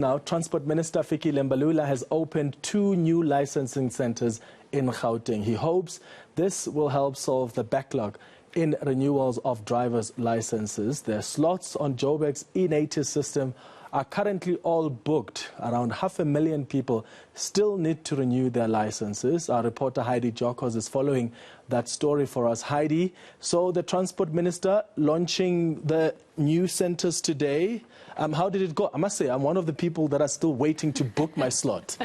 Now, Transport Minister Fikile Mbalula has opened 2 new licensing centres in Gauteng. He hopes this will help solve the backlog in renewals of driver's licenses. Their slots on Joburg's eNCA system are currently all booked. Around 500,000 people still need to renew their licenses. Our reporter Heidi Jokos is following that story for us. Heidi, so the Transport Minister launching the new centres today. How did it go? I must say, I'm one of the people that are still waiting to book my slot.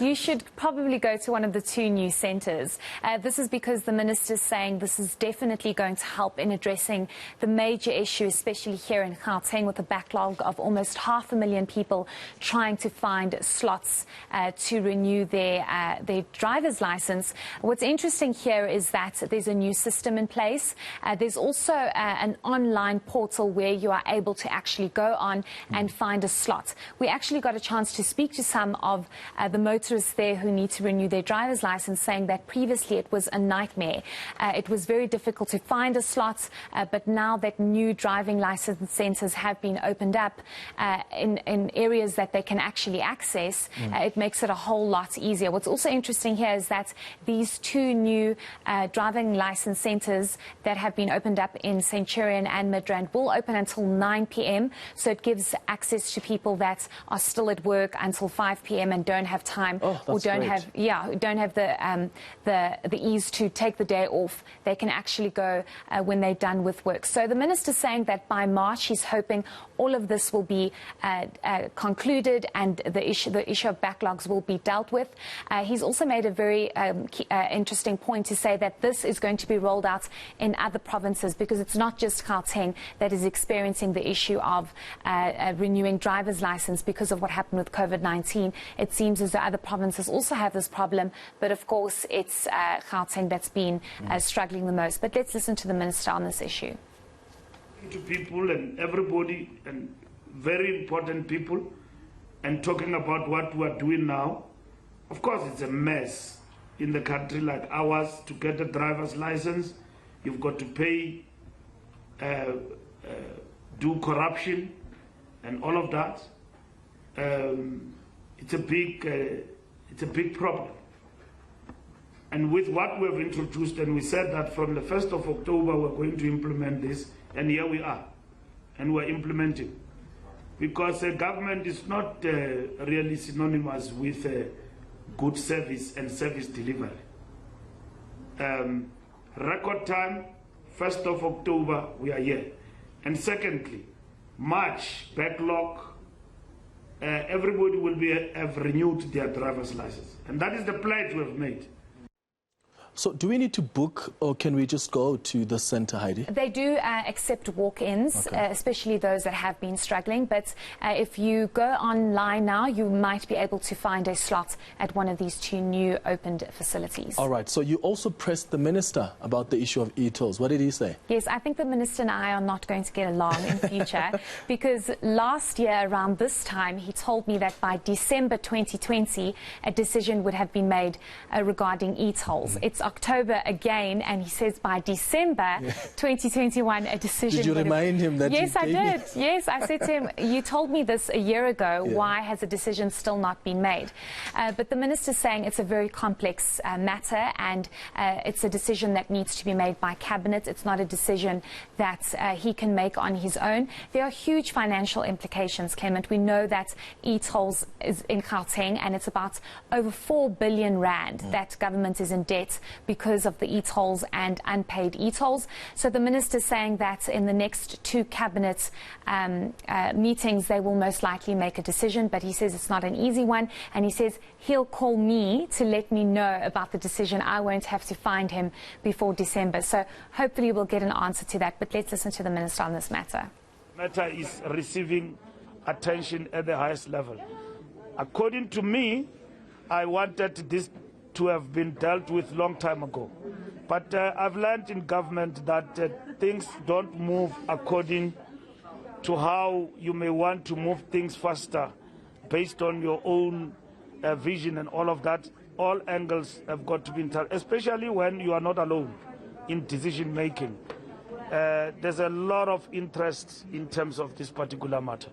You should probably go to one of the 2 new centres. This is because the Minister is saying this is definitely going to help in addressing the major issue, especially here in Gauteng, with a backlog of almost 500,000 people trying to find slots to renew their driver's licence. What's interesting here is that there's a new system in place. There's also an online portal where you are able to actually go on and find a slot. We actually got a chance to speak to some of the motorists there who need to renew their driver's license, saying that previously it was a nightmare. It was very difficult to find a slot, but now that new driving license centres have been opened up in areas that they can actually access, it makes it a whole lot easier. What's also interesting here is that these 2 new driving license centres that have been opened up in Centurion and Midrand will open until 9 p.m. So it gives access to people that are still at work until 5 p.m. and don't have time or don't have the ease to take the day off. They can actually go when they're done with work. So the Minister's saying that by March he's hoping all of this will be concluded and the issue of backlogs will be dealt with. He's also made a very interesting point to say that this is going to be rolled out in other provinces, because it's not just Gauteng that is experiencing the issue of renewing driver's license because of what happened with COVID-19. It seems as though other provinces also have this problem, but of course it's Gauteng that's been struggling the most. But let's listen to the Minister on this issue. To people and everybody, and very important people, and talking about what we're doing now. Of course, it's a mess in the country like ours. To get a driver's license, you've got to pay, do corruption and all of that. It's a big problem. And with what we've introduced, and we said that from the 1st of October we're going to implement this, and here we are, and we're implementing. Because government is not really synonymous with good service and service delivery. Record time, 1st of October, we are here. And secondly, March, backlog, everybody will have renewed their driver's license. And that is the pledge we've made. So do we need to book, or can we just go to the centre, Heidi? They do accept walk-ins, especially those that have been struggling. But if you go online now, you might be able to find a slot at one of these 2 new opened facilities. All right. So you also pressed the Minister about the issue of e-tolls. What did he say? Yes, I think the Minister and I are not going to get along in future because last year around this time, he told me that by December 2020, a decision would have been made regarding e-tolls. It's October again, and he says by December 2021 a decision. Did you remind him that? Yes, I did. Yes, I said to him, you told me this a year ago. Why has a decision still not been made? But the Minister's saying it's a very complex matter, and it's a decision that needs to be made by Cabinet. It's not a decision that he can make on his own. There are huge financial implications, Clement. We know that e-tolls is in Gauteng, and it's about over 4 billion rand that government is in debt because of the e-tolls and unpaid e-tolls. So the Minister's saying that in the next 2 cabinet meetings they will most likely make a decision, but he says it's not an easy one, and he says he'll call me to let me know about the decision. I won't have to find him before December. So hopefully we'll get an answer to that, but let's listen to the Minister on this matter. Matter is receiving attention at the highest level. According to me, I wanted this to have been dealt with long time ago. But I've learned in government that things don't move according to how you may want to move things faster based on your own vision and all of that. All angles have got to be in touch, especially when you are not alone in decision making. There's a lot of interest in terms of this particular matter.